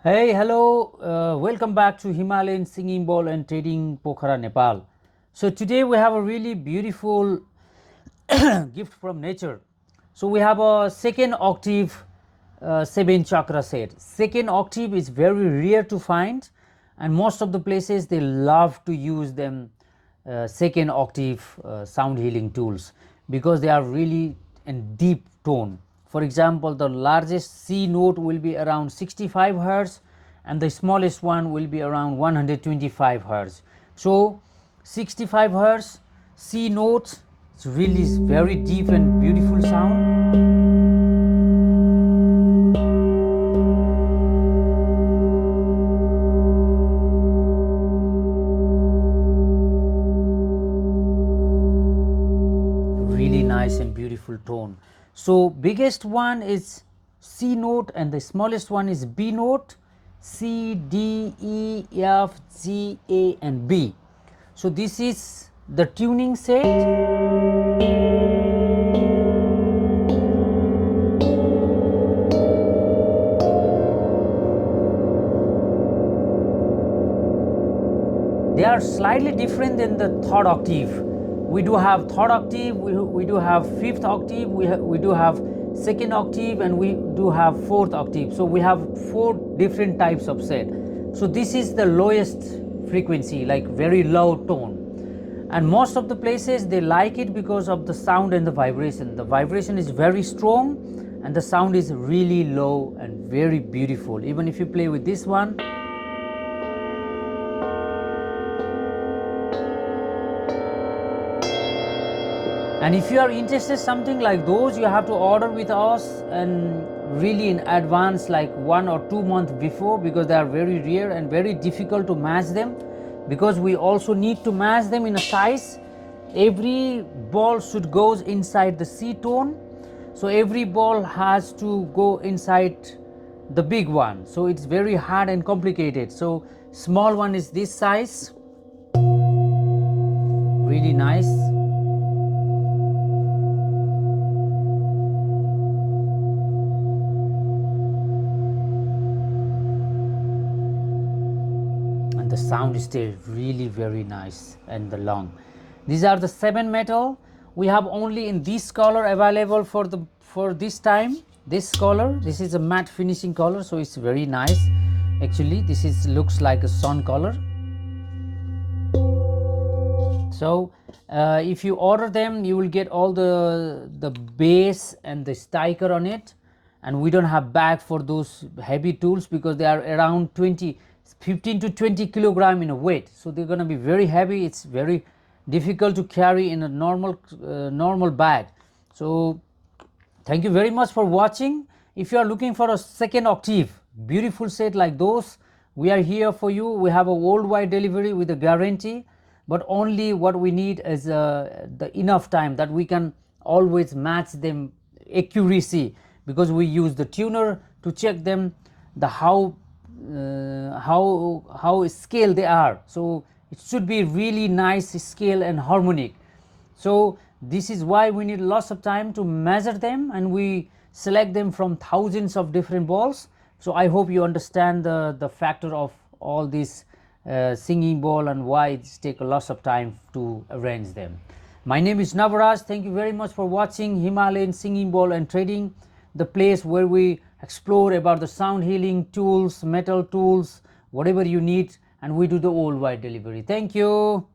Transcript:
Hey, hello, welcome back to Himalayan Singing Bowl and Trading Pokhara, Nepal. So today we have a really beautiful gift from nature. So we have a second octave 7 chakra set. Second octave is very rare to find, and most of the places they love to use them second octave sound healing tools because they are really in deep tone. For example, the largest C note will be around 65 hertz and the smallest one will be around 125 hertz. So 65 hertz C note, it's really very deep and beautiful sound. Really nice and beautiful tone. So biggest one is C note and the smallest one is B note, C, D, E, F, G, A and B. So this is the tuning set. They are slightly different than the third octave. We do have third octave, we do have fifth octave, we do have second octave, and we do have fourth octave. So we have 4 different types of set. So this is the lowest frequency, like very low tone, and most of the places they like it because of the sound and the vibration. The vibration is very strong and the sound is really low and very beautiful. Even if you play with this one, and if you are interested something like those, you have to order with us and really in advance, like 1 or 2 months before, because they are very rare and very difficult to match them, because we also need to match them in a size. Every ball should go inside the C tone, so every ball has to go inside the big one, so it's very hard and complicated. So small one is this size, really nice. The sound stays really very nice and the long. These are the 7 metal. We have only in this color available for this time. This color, this is a matte finishing color, so it's very nice. Actually, this is looks like a sun color. So if you order them, you will get all the base and the sticker on it, and we don't have bag for those heavy tools because they are around 15 to 20 kilogram in a weight, so they're going to be very heavy. It's very difficult to carry in a normal bag. So thank you very much for watching. If you are looking for a second octave beautiful set like those, we are here for you. We have a worldwide delivery with a guarantee, but only what we need is the enough time that we can always match them accuracy, because we use the tuner to check them, the how scale they are. So it should be really nice scale and harmonic. So this is why we need lots of time to measure them, and we select them from thousands of different balls. So I hope you understand the factor of all this singing bowl and why it takes lots of time to arrange them. My name is Navaraj. Thank you very much for watching Himalayan Singing Bowl and Trading, the place where we explore about the sound healing tools, metal tools, whatever you need, and we do the worldwide delivery. Thank you.